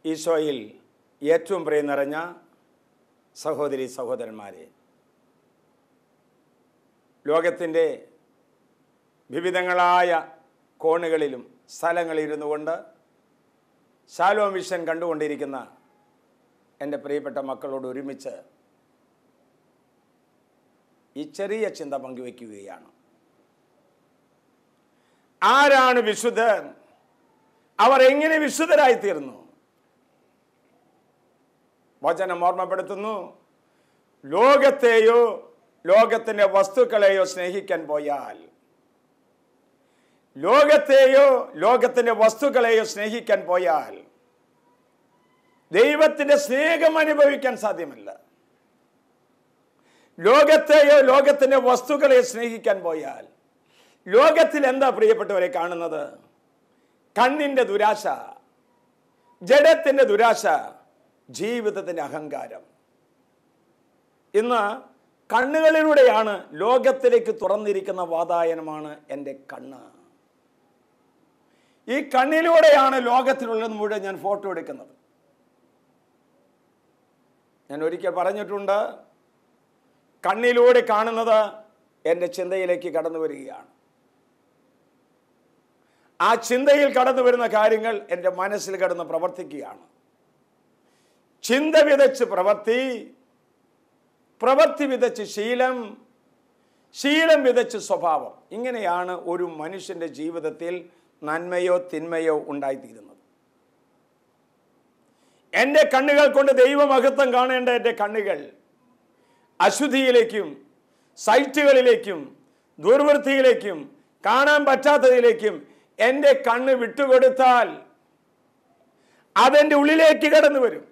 ഈശോയിൽ ഏറ്റവും പ്രിയം നിറഞ്ഞ സഹോദരി സഹോദരന്മാരെ, ലോകത്തിൻ്റെ വിവിധങ്ങളായ കോണുകളിലും സ്ഥലങ്ങളിലിരുന്നു കൊണ്ട് ശാലോം വിഷൻ കണ്ടുകൊണ്ടിരിക്കുന്ന എൻ്റെ പ്രിയപ്പെട്ട മക്കളോട് ഒരുമിച്ച് ഈ ചെറിയ ചിന്ത പങ്കുവയ്ക്കുകയാണ്. ആരാണ് വിശുദ്ധർ? അവർ എങ്ങനെ വിശുദ്ധരായിത്തീർന്നു? വചനം ഓർമ്മപ്പെടുത്തുന്നു, ലോകത്തെയോ ലോകത്തിൻ്റെ വസ്തുക്കളെയോ സ്നേഹിക്കാൻ പോയാൽ, ലോകത്തെയോ ലോകത്തിൻ്റെ വസ്തുക്കളെയോ സ്നേഹിക്കാൻ പോയാൽ ദൈവത്തിൻ്റെ സ്നേഹം അനുഭവിക്കാൻ സാധ്യമല്ല. ലോകത്തെയോ ലോകത്തിൻ്റെ വസ്തുക്കളെയോ സ്നേഹിക്കാൻ പോയാൽ ലോകത്തിൽ എന്താ പ്രിയപ്പെട്ടവരെ കാണുന്നത്? കണ്ണിൻ്റെ ദുരാശ, ജഡത്തിൻ്റെ ദുരാശ, ജീവിതത്തിൻ്റെ അഹങ്കാരം. ഇന്ന് കണ്ണുകളിലൂടെയാണ് ലോകത്തിലേക്ക് തുറന്നിരിക്കുന്ന വാതായനമാണ് എൻ്റെ കണ്ണ്. ഈ കണ്ണിലൂടെയാണ് ലോകത്തിലുള്ളത് മുഴുവൻ ഞാൻ ഫോട്ടോ എടുക്കുന്നത്. ഞാൻ ഒരിക്കൽ പറഞ്ഞിട്ടുണ്ട്, കണ്ണിലൂടെ കാണുന്നത് എൻ്റെ ചിന്തയിലേക്ക് കടന്നു വരികയാണ്. ആ ചിന്തയിൽ കടന്നു വരുന്ന കാര്യങ്ങൾ എൻ്റെ മനസ്സിൽ കടന്ന് പ്രവർത്തിക്കുകയാണ്. ചിന്ത വിതച്ച് പ്രവൃത്തി, പ്രവൃത്തി വിതച്ച് ശീലം, ശീലം വിതച്ച് സ്വഭാവം. ഇങ്ങനെയാണ് ഒരു മനുഷ്യൻ്റെ ജീവിതത്തിൽ നന്മയോ തിന്മയോ ഉണ്ടായിത്തീരുന്നത്. എൻ്റെ കണ്ണുകൾ കൊണ്ട് ദൈവമഹത്വം കാണേണ്ട എൻ്റെ കണ്ണുകൾ അശുദ്ധിയിലേക്കും സൈറ്റുകളിലേക്കും ദുർവൃത്തിയിലേക്കും കാണാൻ പറ്റാത്തതിലേക്കും എൻ്റെ കണ്ണ് വിട്ടുകൊടുത്താൽ അതെൻ്റെ ഉള്ളിലേക്ക് കടന്നു വരും,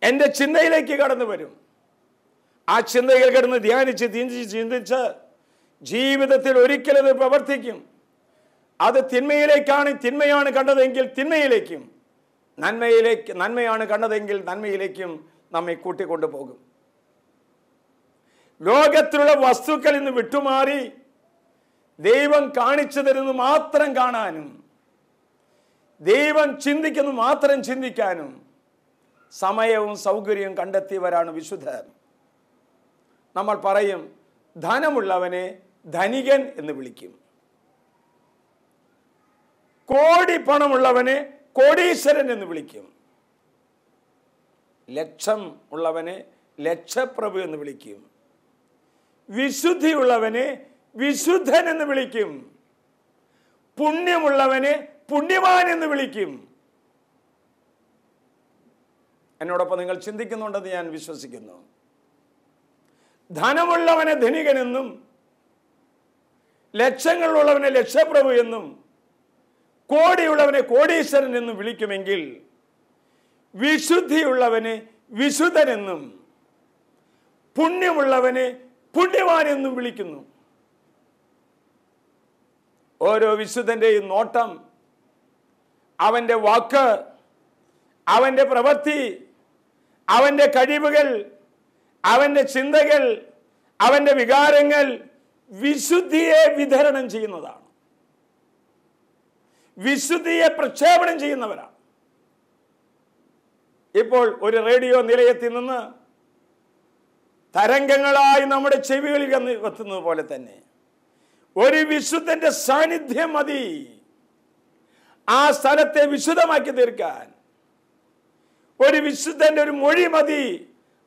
എൻ്റെ ചിന്തയിലേക്ക് കടന്നു വരും. ആ ചിന്തയിൽ കിടന്ന് ധ്യാനിച്ച് ചിന്തിച്ച് ജീവിതത്തിൽ ഒരിക്കലത് പ്രവർത്തിക്കും. അത് തിന്മയാണ് കണ്ടതെങ്കിൽ തിന്മയിലേക്കും, നന്മയാണ് കണ്ടതെങ്കിൽ നന്മയിലേക്കും നമ്മെ കൂട്ടിക്കൊണ്ടു പോകും. ലോകത്തിലുള്ള വസ്തുക്കളിൽ നിന്ന് വിട്ടുമാറി ദൈവം കാണിച്ചു തരുന്നത് മാത്രം കാണാനും ദൈവം ചിന്തിക്കുന്നത് മാത്രം ചിന്തിക്കാനും സമയവും സൗകര്യവും കണ്ടെത്തിയവരാണ് വിശുദ്ധർ. നമ്മൾ പറയും, ധനമുള്ളവനെ ധനികൻ എന്ന് വിളിക്കും, കോടി പണമുള്ളവനെ കോടീശ്വരൻ എന്ന് വിളിക്കും, ലക്ഷം ഉള്ളവനെ ലക്ഷപ്രഭു എന്ന് വിളിക്കും, വിശുദ്ധിയുള്ളവനെ വിശുദ്ധൻ എന്ന് വിളിക്കും, പുണ്യമുള്ളവനെ പുണ്യവാൻ എന്ന് വിളിക്കും. എന്നോടൊപ്പം നിങ്ങൾ ചിന്തിക്കുന്നുണ്ടെന്ന് ഞാൻ വിശ്വസിക്കുന്നു. ധനമുള്ളവനെ ധനികനെന്നും ലക്ഷങ്ങളുള്ളവനെ ലക്ഷപ്രഭു എന്നും കോടിയുള്ളവനെ കോടീശ്വരൻ എന്നും വിളിക്കുമെങ്കിൽ വിശുദ്ധിയുള്ളവനെ വിശുദ്ധനെന്നും പുണ്യമുള്ളവനെ പുണ്യവാൻ എന്നും വിളിക്കുന്നു. ഓരോ വിശുദ്ധന്റെയും നോട്ടം, അവന്റെ വാക്ക്, അവന്റെ പ്രവൃത്തി, അവന്റെ കഴിവുകൾ, അവന്റെ ചിന്തകൾ, അവന്റെ വികാരങ്ങൾ വിശുദ്ധിയെ വിതരണം ചെയ്യുന്നതാണ്, വിശുദ്ധിയെ പ്രക്ഷേപണം ചെയ്യുന്നവരാണ്. ഇപ്പോൾ ഒരു റേഡിയോ നിലയത്തിൽ നിന്ന് തരംഗങ്ങളായി നമ്മുടെ ചെവികളിൽ എത്തുന്നത് പോലെ തന്നെ ഒരു വിശുദ്ധന്റെ സാന്നിധ്യം മതി ആ സ്ഥലത്തെ വിശുദ്ധമാക്കി തീർക്കാൻ. ഒരു വിശുദ്ധന്റെ ഒരു മൊഴി മതി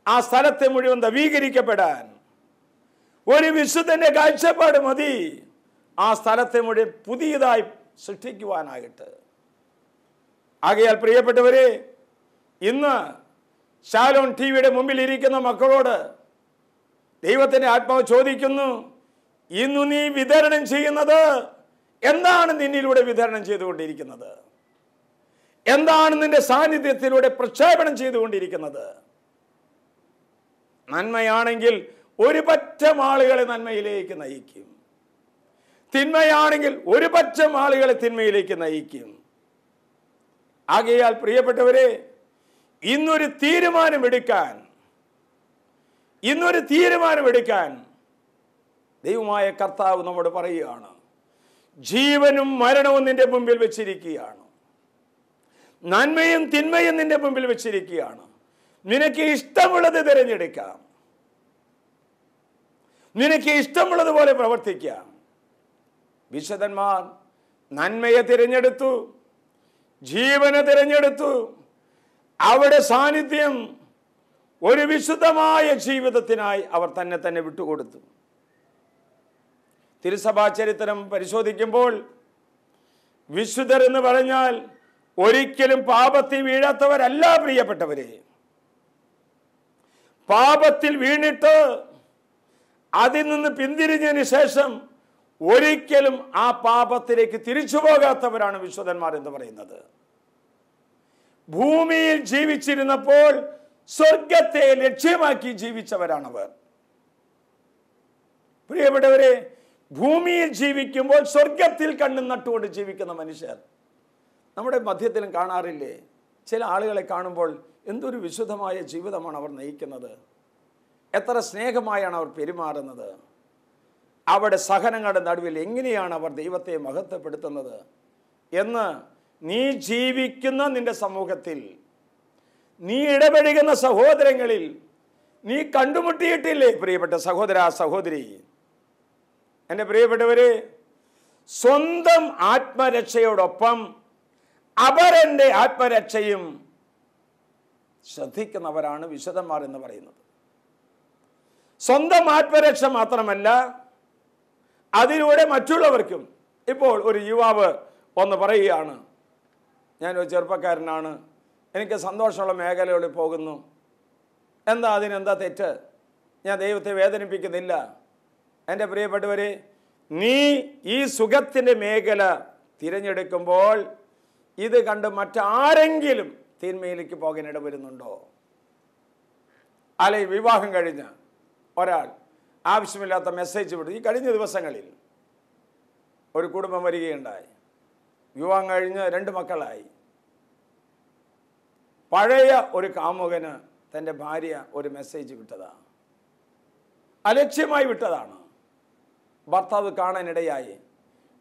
ആ സ്ഥലത്തെ മുഴുവൻ നവീകരിക്കപ്പെടാൻ. ഒരു വിശുദ്ധന്റെ കാഴ്ചപ്പാട് മതി ആ സ്ഥലത്തെ മുഴുവൻ പുതിയതായി സൃഷ്ടിക്കുവാനായിട്ട്. ആകയാൽ പ്രിയപ്പെട്ടവരെ, ഇന്ന് ശാലോം ടിവിയുടെ മുമ്പിൽ ഇരിക്കുന്ന മക്കളോട് ദൈവത്തിന്റെ ആത്മാവ് ചോദിക്കുന്നു, ഇന്നു നീ വിതരണം ചെയ്യുന്നത് എന്താണ്? നിന്നിലൂടെ വിതരണം ചെയ്തുകൊണ്ടിരിക്കുന്നത് എന്താണ്? നിന്റെ സാന്നിധ്യത്തിലൂടെ പ്രക്ഷേപണം ചെയ്തുകൊണ്ടിരിക്കുന്നത് നന്മയാണെങ്കിൽ ഒരു പറ്റം ആളുകളെ നന്മയിലേക്ക് നയിക്കും, തിന്മയാണെങ്കിൽ ഒരു പറ്റം ആളുകളെ തിന്മയിലേക്ക് നയിക്കും. ആകയാൽ പ്രിയപ്പെട്ടവരെ, ഇന്നൊരു തീരുമാനമെടുക്കാൻ ദൈവമായ കർത്താവ് നമ്മോട് പറയുകയാണ്. ജീവനും മരണവും നിന്റെ മുമ്പിൽ വെച്ചിരിക്കുകയാണ്. നന്മയും തിന്മയും നിന്റെ മുമ്പിൽ വെച്ചിരിക്കുകയാണ്. നിനക്ക് ഇഷ്ടമുള്ളത് തിരഞ്ഞെടുക്കാം, നിനക്ക് ഇഷ്ടമുള്ളതുപോലെ പ്രവർത്തിക്കാം. വിശുദ്ധന്മാർ നന്മയെ തിരഞ്ഞെടുത്തു, ജീവനെ തിരഞ്ഞെടുത്തു. അവിടെ സാന്നിധ്യം ഒരു വിശുദ്ധമായ ജീവിതത്തിനായി അവർ തന്നെ വിട്ടുകൊടുത്തു. തിരുസഭാ ചരിത്രം പരിശോധിക്കുമ്പോൾ വിശുദ്ധർ എന്ന് പറഞ്ഞാൽ ഒരിക്കലും പാപത്തിൽ വീഴാത്തവരല്ല പ്രിയപ്പെട്ടവരെ. പാപത്തിൽ വീണിട്ട് അതിൽ നിന്ന് പിന്തിരിഞ്ഞതിന് ശേഷം ഒരിക്കലും ആ പാപത്തിലേക്ക് തിരിച്ചു പോകാത്തവരാണ് വിശുദ്ധന്മാർ എന്ന് പറയുന്നത്. ഭൂമിയിൽ ജീവിച്ചിരുന്നപ്പോൾ സ്വർഗത്തെ ലക്ഷ്യമാക്കി ജീവിച്ചവരാണവർ. പ്രിയപ്പെട്ടവരെ, ഭൂമിയിൽ ജീവിക്കുമ്പോൾ സ്വർഗത്തിൽ കണ്ണും നട്ടുകൊണ്ട് ജീവിക്കുന്ന മനുഷ്യർ നമ്മുടെ മധ്യത്തിലും കാണാറില്ലേ? ചില ആളുകളെ കാണുമ്പോൾ എന്തൊരു വിശുദ്ധമായ ജീവിതമാണ് അവർ നയിക്കുന്നത്, എത്ര സ്നേഹമായാണ് അവർ പെരുമാറുന്നത്, അവിടെ സഹനങ്ങളുടെ നടുവിൽ എങ്ങനെയാണ് അവർ ദൈവത്തെ മഹത്വപ്പെടുത്തുന്നത് എന്ന് നീ ജീവിക്കുന്ന നിന്റെ സമൂഹത്തിൽ, നീ ഇടപെടുന്ന സഹോദരങ്ങളിൽ നീ കണ്ടുമുട്ടിയിട്ടില്ലേ പ്രിയപ്പെട്ട സഹോദര സഹോദരി? എൻ്റെ പ്രിയപ്പെട്ടവരെ, സ്വന്തം ആത്മരക്ഷയോടൊപ്പം അപരന്റെ ആത്മരക്ഷയും ശ്രദ്ധിക്കുന്നവരാണ് വിശുദ്ധന്മാർ എന്ന് പറയുന്നത്. സ്വന്തം ആത്മരക്ഷ മാത്രമല്ല, അതിലൂടെ മറ്റുള്ളവർക്കും. ഇപ്പോൾ ഒരു യുവാവ് ഒന്ന് പറയുകയാണ്, ഞാനൊരു ചെറുപ്പക്കാരനാണ്, എനിക്ക് സന്തോഷമുള്ള മേഖലകളിൽ പോകുന്നു, എന്താ അതിനെന്താ തെറ്റ്? ഞാൻ ദൈവത്തെ വേദനിപ്പിക്കുന്നില്ല. എൻ്റെ പ്രിയപ്പെട്ടവരെ, നീ ഈ സുഖത്തിൻ്റെ മേഖല തിരഞ്ഞെടുക്കുമ്പോൾ ഇത് കണ്ട് മറ്റാരെങ്കിലും തിന്മയിലേക്ക് പോകാൻ ഇടവരുന്നുണ്ടോ? അല്ലെ, വിവാഹം കഴിഞ്ഞ ഒരാൾ ആവശ്യമില്ലാത്ത മെസ്സേജ് വിട്ടു. ഈ കഴിഞ്ഞ ദിവസങ്ങളിൽ ഒരു കുടുംബം വരികയുണ്ടായി. വിവാഹം കഴിഞ്ഞ് 2 മക്കളായി. പഴയ ഒരു കാമുകന് തൻ്റെ ഭാര്യ ഒരു മെസ്സേജ് വിട്ടതാണ്, അലക്ഷ്യമായി വിട്ടതാണ്. ഭർത്താവ് കാണാനിടയായി,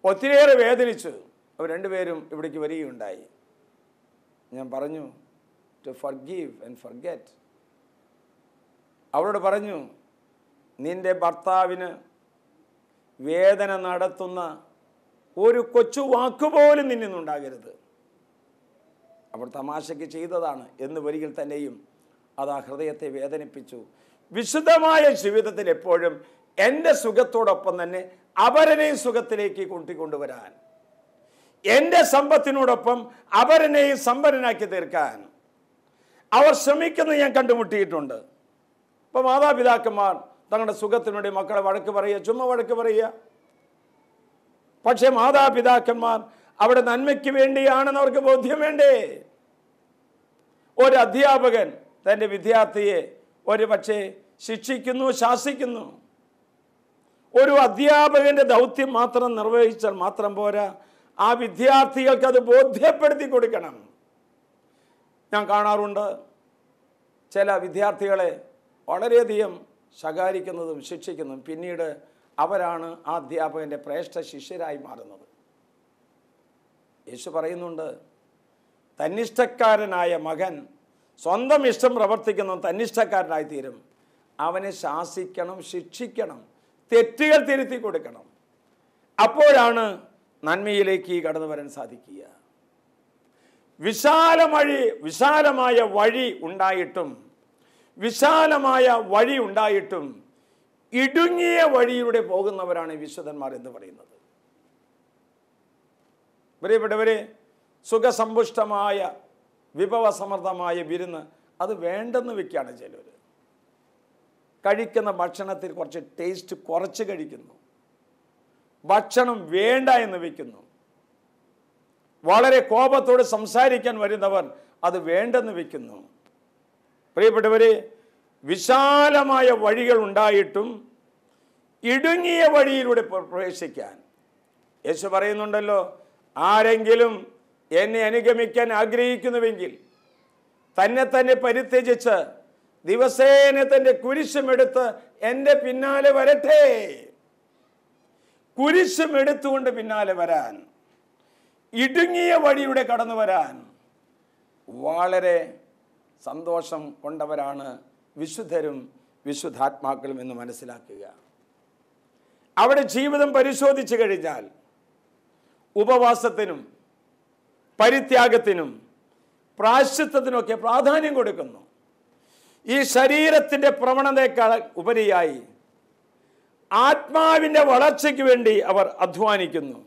ഒത്തിരിയേറെ വേദനിച്ചു. അവർ 2 പേരും ഇവിടേക്ക് വരികയുണ്ടായി. ഞാൻ പറഞ്ഞു, ടു ഫർഗീവ് ആൻഡ് ഫർഗെറ്റ്. അവരോട് പറഞ്ഞു, നിന്റെ ഭർത്താവിന് വേദന നടത്തുന്ന ഒരു കൊച്ചു വാക്കുപോലും നിന്നിൽ നിന്നുണ്ടാകരുത്. അവർ തമാശയ്ക്ക് ചെയ്തതാണ് എന്ന് വരികിൽ തന്നെയും അത് ആ ഹൃദയത്തെ വേദനിപ്പിച്ചു. വിശുദ്ധമായ ജീവിതത്തിൽ എപ്പോഴും എൻ്റെ സുഖത്തോടൊപ്പം തന്നെ അപരനെയും സുഖത്തിലേക്ക് കൂട്ടിക്കൊണ്ടുവരാൻ, എൻ്റെ സമ്പത്തിനോടൊപ്പം അപരനെയും സമ്പന്നനാക്കി തീർക്കാൻ അവർ ശ്രമിക്കുന്നത് ഞാൻ കണ്ടുമുട്ടിയിട്ടുണ്ട്. ഇപ്പം മാതാപിതാക്കന്മാർ തങ്ങളുടെ സുഖത്തിനുവേണ്ടി മക്കളെ വഴക്ക് പറയുക, ചുമ്മാ വഴക്ക് പറയുക. പക്ഷെ മാതാപിതാക്കന്മാർ അവിടെ നന്മയ്ക്ക് വേണ്ടിയാണെന്ന് അവർക്ക് ബോധ്യം വേണ്ടേ? ഒരു അധ്യാപകൻ തൻ്റെ വിദ്യാർത്ഥിയെ ഒരു പക്ഷേ ശിക്ഷിക്കുന്നു, ശാസിക്കുന്നു. ഒരു അധ്യാപകന്റെ ദൗത്യം മാത്രം നിർവഹിച്ചാൽ മാത്രം പോരാ, ആ വിദ്യാർത്ഥികൾക്ക് അത് ബോധ്യപ്പെടുത്തി കൊടുക്കണം. ഞാൻ കാണാറുണ്ട് ചില വിദ്യാർത്ഥികളെ വളരെയധികം ശകാരിക്കുന്നതും ശിക്ഷിക്കുന്നതും, പിന്നീട് അവരാണ് ആ അധ്യാപകന്റെ ശ്രേഷ്ഠ ശിഷ്യരായി മാറുന്നത്. യേശു പറയുന്നുണ്ട്, തന്നിഷ്ടക്കാരനായ മകൻ സ്വന്തം ഇഷ്ടം പ്രവർത്തിക്കുന്ന തന്നിഷ്ടക്കാരനായി തീരും. അവനെ ശാസിക്കണം, ശിക്ഷിക്കണം, തെറ്റുകൾ തിരുത്തി കൊടുക്കണം. അപ്പോഴാണ് നന്മയിലേക്ക് കടന്നു വരാൻ സാധിക്കുക. വിശാലമായ വഴി ഉണ്ടായിട്ടും ഇടുങ്ങിയ വഴിയിലൂടെ പോകുന്നവരാണ് വിശുദ്ധന്മാർ എന്ന് പറയുന്നത്. പ്രിയപ്പെട്ടവരെ, സുഖസമ്പുഷ്ടമായ വിഭവസമൃദ്ധമായ വിരുന്ന് അത് വേണ്ടെന്ന് വെക്കുകയാണ് ചിലർ. കഴിക്കുന്ന ഭക്ഷണത്തിൽ കുറച്ച് ടേസ്റ്റ് കുറച്ച് കഴിക്കുന്നു, ഭക്ഷണം വേണ്ട എന്ന് വെക്കുന്നു. വളരെ കോപത്തോട് സംസാരിക്കാൻ വരുന്നവർ അത് വേണ്ടെന്ന് വെക്കുന്നു. പ്രിയപ്പെട്ടവരെ, വിശാലമായ വഴികൾ ഉണ്ടായിട്ടും ഇടുങ്ങിയ വഴിയിലൂടെ പ്രവേശിക്കാൻ യേശു പറയുന്നുണ്ടല്ലോ, ആരെങ്കിലും എന്നെ അനുഗമിക്കാൻ ആഗ്രഹിക്കുന്നുവെങ്കിൽ തന്നെ പരിത്യജിച്ച് ദിവസേന തൻ്റെ കുരിശുമെടുത്ത് എൻ്റെ പിന്നാലെ വരട്ടെ. കുരിശുമെടുത്തുകൊണ്ട് പിന്നാലെ വരാൻ, ഇടുങ്ങിയ വഴിയുടെ കടന്നു വരാൻ, വളരെ സന്തോഷം കൊണ്ടവരാണ് വിശുദ്ധരും വിശുദ്ധാത്മാക്കളും എന്ന് മനസ്സിലാക്കുക. അവിടെ ജീവിതം പരിശോധിച്ചു കഴിഞ്ഞാൽ ഉപവാസത്തിനും പരിത്യാഗത്തിനും പ്രായശ്ചിത്തത്തിനുമൊക്കെ പ്രാധാന്യം കൊടുക്കുന്നു. ഈ ശരീരത്തിൻ്റെ പ്രവണതയേക്കാൾ ഉപരിയായി ആത്മാവിൻ്റെ വളർച്ചയ്ക്ക് വേണ്ടി അവർ അധ്വാനിക്കുന്നു.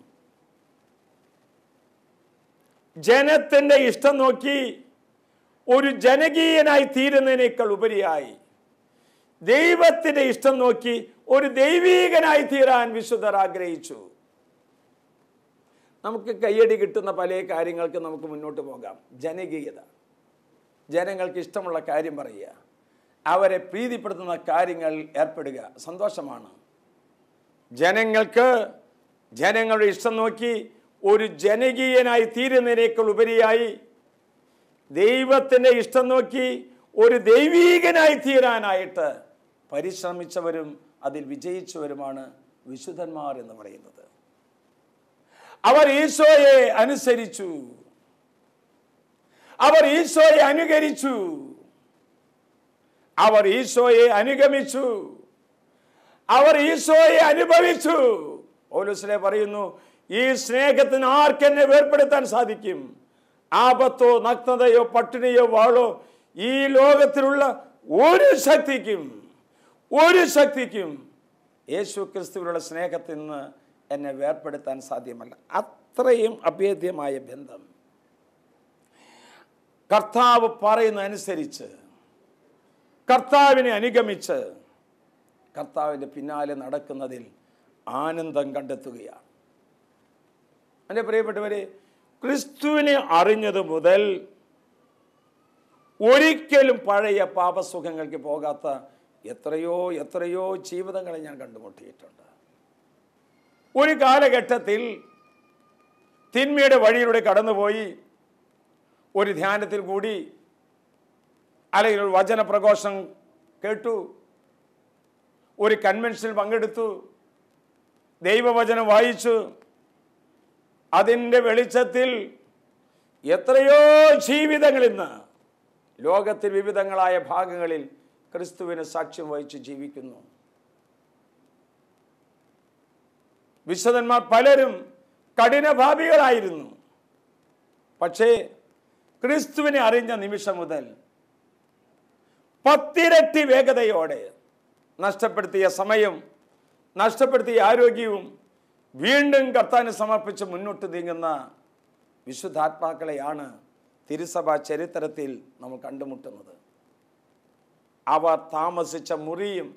ജനത്തിൻ്റെ ഇഷ്ടം നോക്കി ഒരു ജനകീയനായി തീരുന്നതിനേക്കാൾ ഉപരിയായി ദൈവത്തിൻ്റെ ഇഷ്ടം നോക്കി ഒരു ദൈവീകനായി തീരാൻ വിശുദ്ധർ ആഗ്രഹിച്ചു. നമുക്ക് കയ്യടി കിട്ടുന്ന പല കാര്യങ്ങൾക്ക് നമുക്ക് മുന്നോട്ട് പോകാം. ജനകീയത, ജനങ്ങൾക്ക് ഇഷ്ടമുള്ള കാര്യം പറയുക, അവരെ പ്രീതിപ്പെടുത്തുന്ന കാര്യങ്ങൾ ഏർപ്പെടുക, സന്തോഷമാണ്. ജനങ്ങളുടെ ഇഷ്ടം നോക്കി ഒരു ജനകീയനായി തീരുന്നതിനേക്കാൾ ഉപരിയായി ദൈവത്തിൻ്റെ ഇഷ്ടം നോക്കി ഒരു ദൈവീകനായി തീരാനായിട്ട് പരിശ്രമിച്ചവരും അതിൽ വിജയിച്ചവരുമാണ് വിശുദ്ധന്മാർ എന്ന് പറയുന്നത്. അവർ ഈശോയെ അനുസരിച്ചു, അവർ ഈശോയെ അനുകരിച്ചു, അവർ ഈശോയെ അനുഗമിച്ചു, അവർ ഈശോയെ അനുഭവിച്ചു. പൗലോസ് പറയുന്നു, ഈ സ്നേഹത്തിന് ആർക്കെന്നെ വേർപെടുത്താൻ സാധിക്കും? ആപത്തോ നഗ്നതയോ പട്ടിണിയോ വാളോ ഈ ലോകത്തിലുള്ള ഒരു ശക്തിക്കും യേശു ക്രിസ്തുവിനുള്ള സ്നേഹത്തിൽ നിന്ന് എന്നെ വേർപെടുത്താൻ സാധ്യമല്ല. അത്രയും അഭേദ്യമായ ബന്ധം. കർത്താവ് പറയുന്നതനുസരിച്ച്, കർത്താവിനെ അനുഗമിച്ച്, കർത്താവിൻ്റെ പിന്നാലെ നടക്കുന്നതിൽ ആനന്ദം കണ്ടെത്തുകയാണ്. എൻ്റെ പ്രിയപ്പെട്ടവരെ, ക്രിസ്തുവിനെ അറിഞ്ഞത് മുതൽ ഒരിക്കലും പഴയ പാപസുഖങ്ങൾക്ക് പോകാത്ത എത്രയോ ജീവിതങ്ങളെ ഞാൻ കണ്ടുമുട്ടിയിട്ടുണ്ട്. ഒരു കാലഘട്ടത്തിൽ തിന്മയുടെ വഴിയിലൂടെ കടന്നുപോയി ഒരു ധ്യാനത്തിൽ കൂടി, അല്ലെങ്കിൽ ഒരു വചന പ്രഘോഷം കേട്ടു, ഒരു കൺവെൻഷനിൽ പങ്കെടുത്തു, ദൈവവചനം വായിച്ചു. അതിൻ്റെ വെളിച്ചത്തിൽ എത്രയോ ജീവിതങ്ങൾ ഇന്ന് ലോകത്തിൽ വിവിധങ്ങളായ ഭാഗങ്ങളിൽ ക്രിസ്തുവിന് സാക്ഷ്യം വഹിച്ച് ജീവിക്കുന്നു. വിശുദ്ധന്മാർ പലരും കഠിനഭാവികളായിരുന്നു. പക്ഷേ ക്രിസ്തുവിനെ അറിഞ്ഞ നിമിഷം മുതൽ 10 ഇരട്ടി വേഗതയോടെ നഷ്ടപ്പെടുത്തിയ സമയം, നഷ്ടപ്പെടുത്തിയ ആരോഗ്യവും വീണ്ടും കർത്താവിന് സമർപ്പിച്ച് മുന്നോട്ട് നീങ്ങുന്ന വിശുദ്ധാത്മാക്കളെയാണ് തിരുസഭാ ചരിത്രത്തിൽ നമ്മൾ കണ്ടുമുട്ടുന്നത്. അവർ താമസിച്ച മുറിയും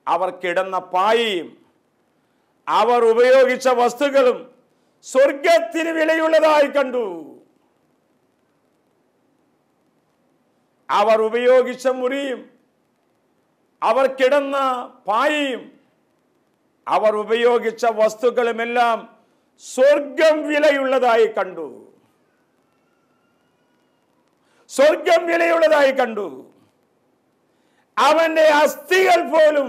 അവർ കിടന്ന പായയും അവർ ഉപയോഗിച്ച വസ്തുക്കളും സ്വർഗത്തിന് വിലയുള്ളതായി കണ്ടു. അവർ ഉപയോഗിച്ച മുറിയും അവർ കിടന്ന പായയും അവർ ഉപയോഗിച്ച വസ്തുക്കളുമെല്ലാം സ്വർഗം വിലയുള്ളതായി കണ്ടു. സ്വർഗം വിലയുള്ളതായി കണ്ടു. അവന്റെ അസ്ഥികൾ പോലും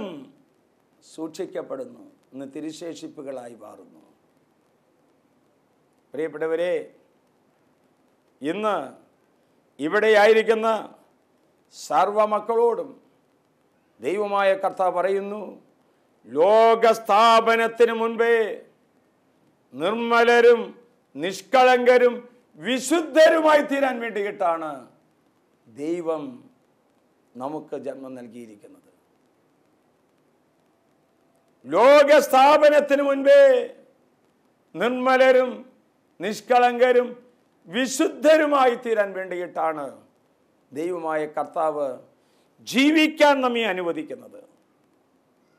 സൂക്ഷിക്കപ്പെടുന്നു, ഇന്ന് തിരുശേഷിപ്പുകളായി മാറുന്നു. പ്രിയപ്പെട്ടവരെ, ഇന്ന് ഇവിടെയായിരിക്കുന്ന സർവമക്കളോടും ദൈവമായ കർത്താവ് പറയുന്നു, ലോകസ്ഥാപനത്തിന് മുൻപേ നിർമ്മലരും നിഷ്കളങ്കരും വിശുദ്ധരുമായി തീരാൻ വേണ്ടിയിട്ടാണ് ദൈവം നമുക്ക് ജന്മം നൽകിയിരിക്കുന്നത്. ലോകസ്ഥാപനത്തിന് മുൻപേ നിർമ്മലരും നിഷ്കളങ്കരും വിശുദ്ധരുമായി തീരാൻ വേണ്ടിയിട്ടാണ് ദൈവമായ കർത്താവ് ജീവിക്കാൻ നമ്മെ അനുവദിക്കുന്നത്.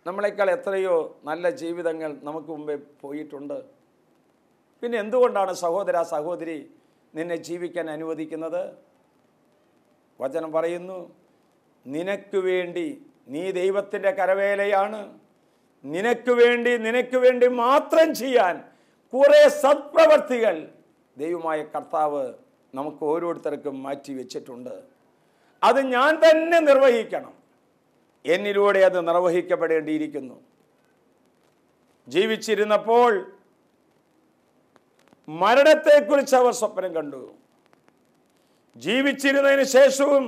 നമ്മളെക്കാൾ എത്രയോ നല്ല ജീവിതങ്ങൾ നമുക്ക് മുമ്പേ പോയിട്ടുണ്ട്. പിന്നെ എന്തുകൊണ്ടാണ് സഹോദര സഹോദരി നിന്നെ ജീവിക്കാൻ അനുവദിക്കുന്നത്? വചനം പറയുന്നു, നിനക്ക് വേണ്ടി, നീ ദൈവത്തിൻ്റെ കരവേലയാണ്, നിനക്ക് വേണ്ടി മാത്രം ചെയ്യാൻ കുറേ സത്പ്രവർത്തികൾ ദൈവമായ കർത്താവ് നമുക്ക് ഓരോരുത്തർക്കും മാറ്റി വെച്ചിട്ടുണ്ട്. അത് ഞാൻ തന്നെ നിർവഹിക്കണം, എന്നിലൂടെ അത് നിർവഹിക്കപ്പെടേണ്ടിയിരിക്കുന്നു. ജീവിച്ചിരുന്നപ്പോൾ മരണത്തെക്കുറിച്ച് അവർ സ്വപ്നം കണ്ടു. ജീവിച്ചിരുന്നതിന് ശേഷവും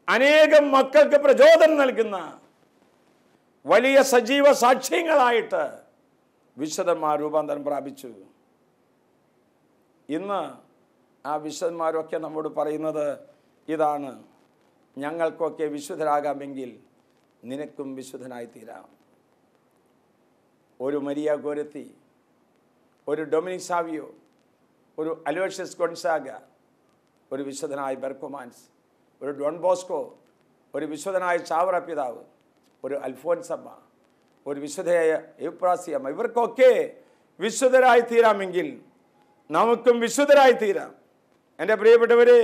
അനേകം മക്കൾക്ക് പ്രചോദനം നൽകുന്ന വലിയ സജീവ സാക്ഷ്യങ്ങളായിട്ട് വിശുദ്ധന്മാർ രൂപാന്തരം പ്രാപിച്ചു. ഇന്ന് ആ വിശുദ്ധന്മാരൊക്കെ നമ്മോട് പറയുന്നത് ഇതാണ്: ഞങ്ങൾക്കൊക്കെ വിശുദ്ധരാകാമെങ്കിൽ നിനക്കും വിശുദ്ധനായി തീരാം. ഒരു മരിയ ഗോരത്തി, ഒരു ഡൊമിനിക് സാവിയോ, ഒരു അലോഷ്യസ് ഗൊൺസാഗ, ഒരു വിശുദ്ധനായ ബെർക്കുമാൻസ്, ഒരു ഡോൺ ബോസ്കോ, ഒരു വിശുദ്ധനായ ചാവറ പിതാവ്, ഒരു അൽഫോൻസമ്മ, ഒരു വിശുദ്ധയായ എപ്രാസിയമ്മ, ഇവർക്കൊക്കെ വിശുദ്ധരായി തീരാമെങ്കിൽ നമുക്കും വിശുദ്ധരായി തീരാം. എൻ്റെ പ്രിയപ്പെട്ടവരെ,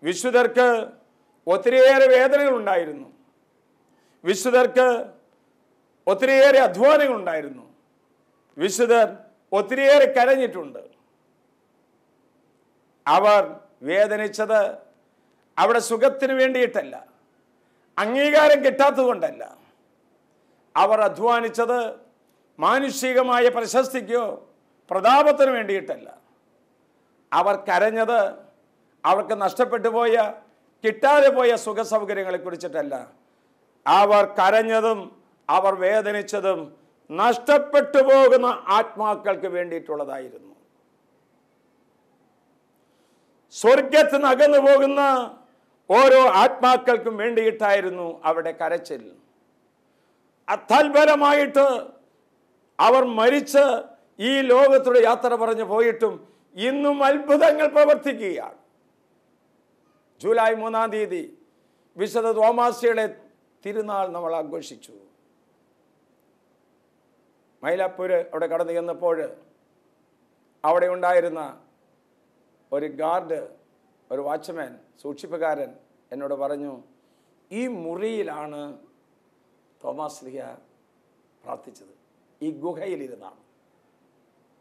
വിശുദ്ധർക്ക് ഒത്തിരിയേറെ വേദനകൾ ഉണ്ടായിരുന്നു. വിശുദ്ധർക്ക് ഒത്തിരിയേറെ അധ്വാനങ്ങൾ ഉണ്ടായിരുന്നു. വിശുദ്ധർ ഒത്തിരിയേറെ കരഞ്ഞിട്ടുണ്ട്. അവർ വേദനിച്ചത് അവിടെ സുഖത്തിന് വേണ്ടിയിട്ടല്ല, അംഗീകാരം കിട്ടാത്തതുകൊണ്ടല്ല. അവർ അധ്വാനിച്ചത് മാനുഷികമായ പ്രശസ്തിക്കോ പ്രതാപത്തിനു വേണ്ടിയിട്ടല്ല. അവർ കരഞ്ഞത് അവർക്ക് നഷ്ടപ്പെട്ടു പോയ, കിട്ടാതെ പോയ സുഖ സൗകര്യങ്ങളെ കുറിച്ചിട്ടല്ല. അവർ കരഞ്ഞതും അവർ വേദനിച്ചതും നഷ്ടപ്പെട്ടു പോകുന്ന ആത്മാക്കൾക്ക് വേണ്ടിയിട്ടുള്ളതായിരുന്നു. സ്വർഗത്തിൽ നിന്ന് അകന്നു പോകുന്ന ഓരോ ആത്മാക്കൾക്കും വേണ്ടിയിട്ടായിരുന്നു അവരുടെ കരച്ചിൽ. അത്ഭുതമായിട്ട് അവർ മരിച്ച് ഈ ലോകത്തോട് യാത്ര പറഞ്ഞു പോയിട്ടും ഇന്നും അത്ഭുതങ്ങൾ പ്രവർത്തിക്കുകയാണ്. ജൂലൈ 3-ാം തീയതി വിശുദ്ധ തോമാശ്ലീഹയുടെ തിരുനാൾ നമ്മൾ ആഘോഷിച്ചു. മൈലാപ്പൂര് അവിടെ കടന്നു ചെന്നപ്പോൾ അവിടെ ഉണ്ടായിരുന്ന ഒരു ഗാർഡ്, ഒരു വാച്ച്മാൻ, സൂക്ഷിപ്പുകാരൻ എന്നോട് പറഞ്ഞു, ഈ മുറിയിലാണ് തോമാശ്ലീഹ പ്രാർത്ഥിച്ചത്. ഈ ഗുഹയിലിരുന്നാണ്.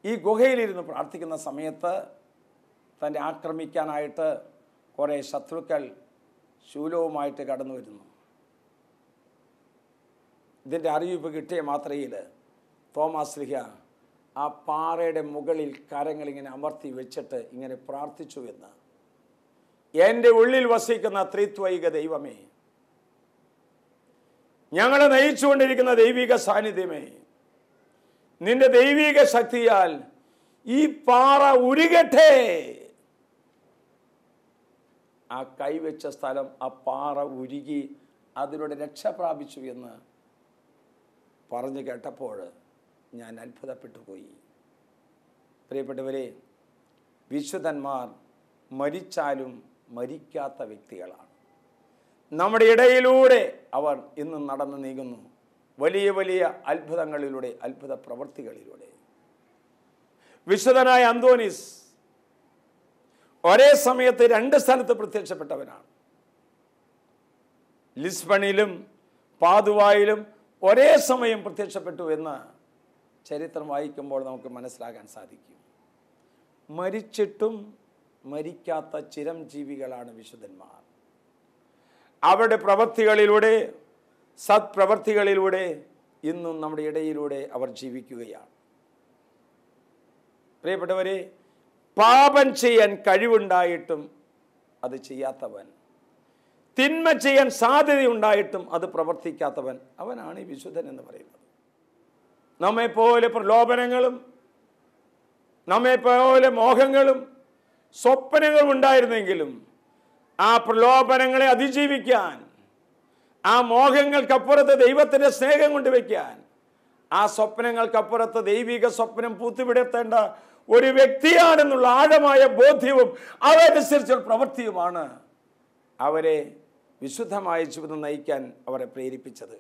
ഈ ഗുഹയിലിരുന്ന് പ്രാർത്ഥിക്കുന്ന സമയത്ത് തന്നെ ആക്രമിക്കാനായിട്ട് കുറേ ശത്രുക്കൾ ശൂലവുമായിട്ട് കടന്നു വരുന്നു. ഇതിൻ്റെ അറിയിപ്പ് കിട്ടിയ മാത്രയിൽ തോമാശ്ലീഹ ആ പാറയുടെ മുകളിൽ കരങ്ങളിങ്ങനെ അമർത്തി വെച്ചിട്ട് ഇങ്ങനെ പ്രാർത്ഥിച്ചു എന്ന്: എൻ്റെ ഉള്ളിൽ വസിക്കുന്ന ത്രിത്വൈക ദൈവമേ, ഞങ്ങളെ നയിച്ചുകൊണ്ടിരിക്കുന്ന ദൈവിക സാന്നിധ്യമേ, നിന്റെ ദൈവിക ശക്തിയാൽ ഈ പാറ ഉരുകട്ടെ. ആ കൈവച്ച സ്ഥലം, ആ പാറ ഉരുകി അതിലൂടെ രക്ഷ പ്രാപിച്ചു എന്ന് പറഞ്ഞു കേട്ടപ്പോൾ ഞാൻ അത്ഭുതപ്പെട്ടു പോയി. പ്രിയപ്പെട്ടവരെ, വിശുദ്ധന്മാർ മരിച്ചാലും മരിക്കാത്ത വ്യക്തികളാണ്. നമ്മുടെ ഇടയിലൂടെ അവർ ഇന്ന് നടന്നു നീങ്ങുന്നു, വലിയ വലിയ അത്ഭുതങ്ങളിലൂടെ, അത്ഭുത പ്രവൃത്തികളിലൂടെ. വിശുദ്ധനായ അന്തോനീസ് ഒരേ സമയത്ത് 2 സ്ഥലത്ത് പ്രത്യക്ഷപ്പെട്ടവനാണ്. ലിസ്ബണിലും പാതുവായിലും ഒരേ സമയം പ്രത്യക്ഷപ്പെട്ടു എന്ന് ചരിത്രം വായിക്കുമ്പോൾ നമുക്ക് മനസ്സിലാക്കാൻ സാധിക്കും. മരിച്ചിട്ടും മരിക്കാത്ത ചിരംജീവികളാണ് വിശുദ്ധന്മാർ. അവരുടെ പ്രവൃത്തികളിലൂടെ, സത്പ്രവൃത്തികളിലൂടെ ഇന്നും നമ്മുടെ ഇടയിലൂടെ അവർ ജീവിക്കുകയാണ്. പ്രിയപ്പെട്ടവരെ, പാപം ചെയ്യാൻ കഴിവുണ്ടായിട്ടും അത് ചെയ്യാത്തവൻ, തിന്മ ചെയ്യാൻ സാധ്യതയുണ്ടായിട്ടും അത് പ്രവർത്തിക്കാത്തവൻ, അവനാണ് ഈ വിശുദ്ധൻ എന്ന് പറയുന്നത്. നമ്മെപ്പോലെ പ്രലോഭനങ്ങളും നമ്മെപ്പോലെ മോഹങ്ങളും സ്വപ്നങ്ങളും ഉണ്ടായിരുന്നെങ്കിലും ആ പ്രലോഭനങ്ങളെ അതിജീവിക്കാൻ, ആ മോഹങ്ങൾക്കപ്പുറത്ത് ദൈവത്തിൻ്റെ സ്നേഹം കൊണ്ടുവയ്ക്കാൻ, ആ സ്വപ്നങ്ങൾക്കപ്പുറത്ത് ദൈവിക സ്വപ്നം പൂത്തുവിടത്തേണ്ട ഒരു വ്യക്തിയാണെന്നുള്ള ആഴമായ ബോധ്യവും അതനുസരിച്ചുള്ള പ്രവൃത്തിയുമാണ് അവരെ വിശുദ്ധമായ ജീവിതം നയിക്കാൻ അവരെ പ്രേരിപ്പിച്ചത്.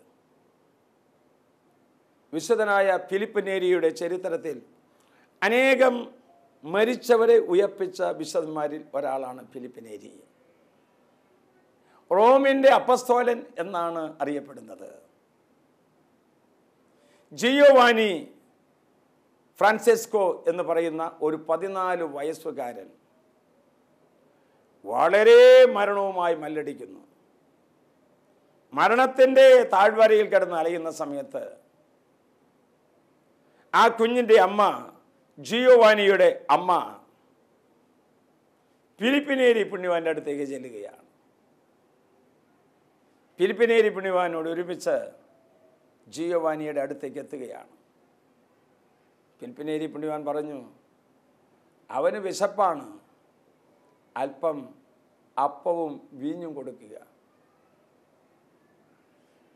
വിശുദ്ധനായ ഫിലിപ്പ് നേരിയുടെ ചരിത്രത്തിൽ അനേകം മരിച്ചവരെ ഉയർപ്പിച്ച വിശുദ്ധന്മാരിൽ ഒരാളാണ് ഫിലിപ്പ് നേരി. റോമിൻ്റെ അപ്പസ്തോലൻ എന്നാണ് അറിയപ്പെടുന്നത്. ജിയോവാനി ഫ്രാൻസിസ്കോ എന്ന് പറയുന്ന ഒരു 14 വയസ്സുകാരൻ വളരെ മരണവുമായി മല്ലടിക്കുന്നു. മരണത്തിൻ്റെ താഴ്വരയിൽ കിടന്ന് അലയുന്ന സമയത്ത് ആ കുഞ്ഞിൻ്റെ അമ്മ, ജിയോവാനിയുടെ അമ്മ, ഫിലിപ്പിനേരി പുണ്യവാൻ്റെ അടുത്തേക്ക് ചെല്ലുകയാണ്. ഫിലിപ്പിനേരി പുണ്യവാനോട് ഒരുമിച്ച് ജിയോവാനിയുടെ അടുത്തേക്ക് എത്തുകയാണ്. ഫിലിപ്പിനേരി പുണ്യവാൻ പറഞ്ഞു, അവന് വിശപ്പാണ്, അല്പം അപ്പവും വീഞ്ഞും കൊടുക്കുക.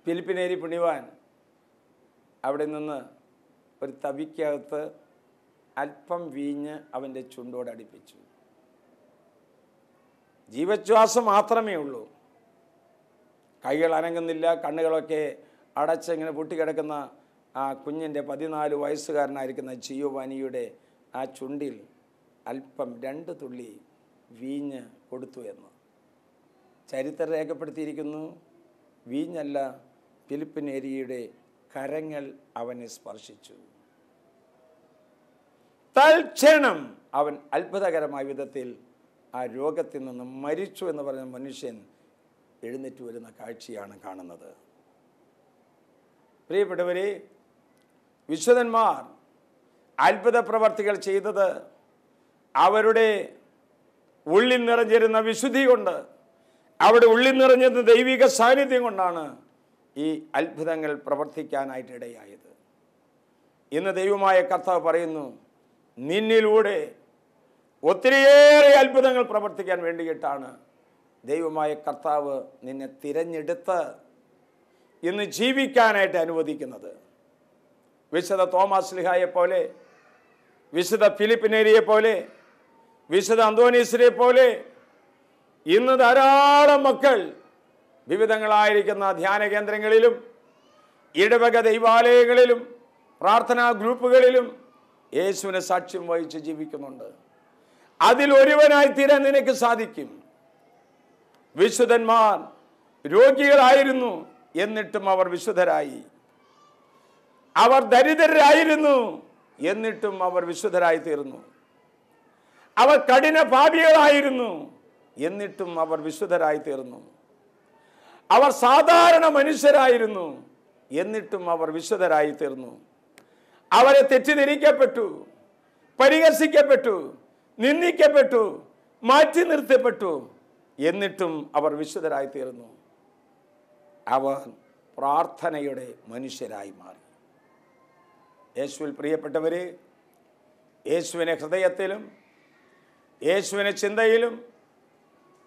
ഫിലിപ്പിനേരി പുണ്യവാൻ അവിടെ നിന്ന് ഒരു തവിക്കകത്ത് അല്പം വീഞ്ഞ് അവൻ്റെ ചുണ്ടോട് അടുപ്പിച്ചു. ജീവശ്വാസം മാത്രമേ ഉള്ളൂ. കൈകൾ അനങ്ങുന്നില്ല, കണ്ണുകളൊക്കെ അടച്ചിങ്ങനെ പൊട്ടിക്കിടക്കുന്ന ആ കുഞ്ഞിൻ്റെ 14 വയസ്സുകാരനായിരിക്കുന്ന ജിയോവാനിയുടെ ആ ചുണ്ടിൽ അല്പം 2 തുള്ളി വീഞ്ഞ് കൊടുത്തു എന്ന് ചരിത്രം രേഖപ്പെടുത്തിയിരിക്കുന്നു. വീഞ്ഞല്ല, ഫിലിപ്പിനേരിയുടെ കരങ്ങൾ അവനെ സ്പർശിച്ചു. തൽക്ഷണം അവൻ അത്ഭുതകരമായ വിധത്തിൽ ആ രോഗത്തിൽ നിന്ന് മരിച്ചു എന്ന് പറഞ്ഞ മനുഷ്യൻ എഴുന്നേറ്റ് വരുന്ന കാഴ്ചയാണ് കാണുന്നത്. പ്രിയപ്പെട്ടവരെ, വിശുദ്ധന്മാർ അത്ഭുത പ്രവർത്തികൾ ചെയ്തത് അവരുടെ ഉള്ളിൽ നിറഞ്ഞിരുന്ന വിശുദ്ധി കൊണ്ട്, അവിടെ ഉള്ളിൽ നിറഞ്ഞിരുന്ന ദൈവിക സാന്നിധ്യം കൊണ്ടാണ് ഈ അത്ഭുതങ്ങൾ പ്രവർത്തിക്കാനായിട്ട് ഇടയായത്. ഇന്ന് ദൈവമായ കർത്താവ് പറയുന്നു, നിന്നിലൂടെ ഒത്തിരിയേറെ അത്ഭുതങ്ങൾ പ്രവർത്തിക്കാൻ വേണ്ടിയിട്ടാണ് ദൈവമായ കർത്താവ് നിന്നെ തിരഞ്ഞെടുത്ത് ഇന്ന് ജീവിക്കാനായിട്ട് അനുവദിക്കുന്നത്. വിശുദ്ധ തോമാസ് ശ്ലീഹായെ പോലെ, വിശുദ്ധ ഫിലിപ്പിനേരിയെ പോലെ, വിശുദ്ധ അന്തോനീസിനെ പോലെ ഇന്ന് ധാരാളം മക്കൾ വിവിധങ്ങളായിരിക്കുന്ന ധ്യാന കേന്ദ്രങ്ങളിലും ഇടവക ദൈവാലയങ്ങളിലും പ്രാർത്ഥനാ ഗ്രൂപ്പുകളിലും യേശുവിനെ സാക്ഷ്യം വഹിച്ച് ജീവിക്കുന്നുണ്ട്. അതിലൊരുവനായി തീരാൻ നിനക്ക് സാധിക്കും. വിശുദ്ധന്മാർ രോഗികളായിരുന്നു, എന്നിട്ടും അവർ വിശുദ്ധരായി. അവർ ദരിദ്രരായിരുന്നു, എന്നിട്ടും അവർ വിശുദ്ധരായി തീർന്നു. അവർ കഠിന പാപികളായിരുന്നു, എന്നിട്ടും അവർ വിശുദ്ധരായി തീർന്നു. അവർ സാധാരണ മനുഷ്യരായിരുന്നു, എന്നിട്ടും അവർ വിശുദ്ധരായി തീർന്നു. അവരെ തെറ്റിദ്ധരിക്കപ്പെട്ടു, പരിഹസിക്കപ്പെട്ടു, നിന്ദിക്കപ്പെട്ടു, മാറ്റി നിർത്തപ്പെട്ടു, എന്നിട്ടും അവർ വിശുദ്ധരായി തീർന്നു. അവർ പ്രാർത്ഥനയുടെ മനുഷ്യരായി മാറി. യേശുവിൽ പ്രിയപ്പെട്ടവരെ, യേശുവിനെ ഹൃദയത്തിലും യേശുവിനെ ചിന്തയിലും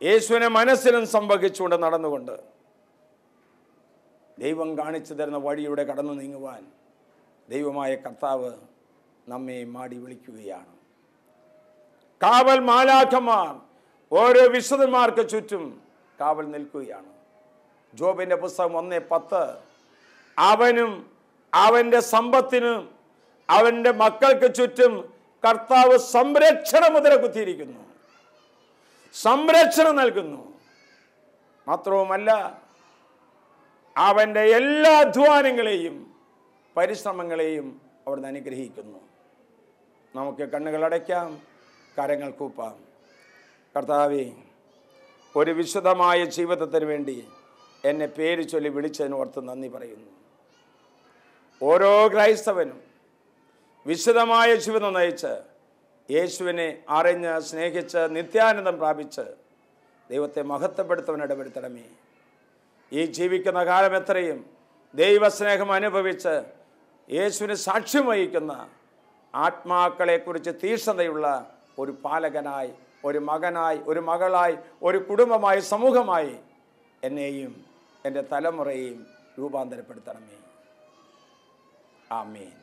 യേശുവിനെ മനസ്സിലും സംഭവിച്ചുകൊണ്ട് നടന്നുകൊണ്ട് ദൈവം കാണിച്ചു തരുന്ന വഴിയുടെ കടന്നു നീങ്ങുവാൻ ദൈവമായ കർത്താവ് നമ്മെ മാടി വിളിക്കുകയാണ്. കാവൽ മാലാഖമാർ ഓരോ വിശുദ്ധന്മാർക്ക് ചുറ്റും കാവൽ നിൽക്കുകയാണ്. ജോബിന്റെ പുസ്തകം 1:10, അവനും അവൻ്റെ സമ്പത്തിനും അവൻ്റെ മക്കൾക്ക് ചുറ്റും കർത്താവ് സംരക്ഷണ മുദ്ര കുത്തിയിരിക്കുന്നു, സംരക്ഷണം നൽകുന്നു. മാത്രവുമല്ല, അവൻ്റെ എല്ലാ അധ്വാനങ്ങളെയും പരിശ്രമങ്ങളെയും അവിടുന്ന് അനുഗ്രഹിക്കുന്നു. നമുക്ക് കണ്ണുകൾ അടയ്ക്കാം, കരങ്ങൾ കൂപ്പാം. കർത്താവേ, ഒരു വിശുദ്ധമായ ജീവിതത്തിന് വേണ്ടി എന്നെ പേര് ചൊല്ലി വിളിച്ചതിന് ഓർത്ത് നന്ദി പറയുന്നു. ഓരോ ക്രൈസ്തവനും വിശുദ്ധമായ ജീവിതം നയിച്ച് യേശുവിനെ അറിഞ്ഞ് സ്നേഹിച്ച് നിത്യാനന്ദം പ്രാപിച്ച് ദൈവത്തെ മഹത്വപ്പെടുത്തവൻ ഇടപെടുത്തണമേ. ഈ ജീവിക്കുന്ന കാലം എത്രയും ദൈവസ്നേഹം അനുഭവിച്ച് യേശുവിന് സാക്ഷ്യം വഹിക്കുന്ന ആത്മാക്കളെക്കുറിച്ച് തീക്ഷ്ണതയുള്ള ഒരു പാലകനായി, ഒരു മകനായി, ഒരു മകളായി, ഒരു കുടുംബമായി, സമൂഹമായി എന്നെയും എൻ്റെ തലമുറയെയും രൂപാന്തരപ്പെടുത്തണമേ. ആമേൻ.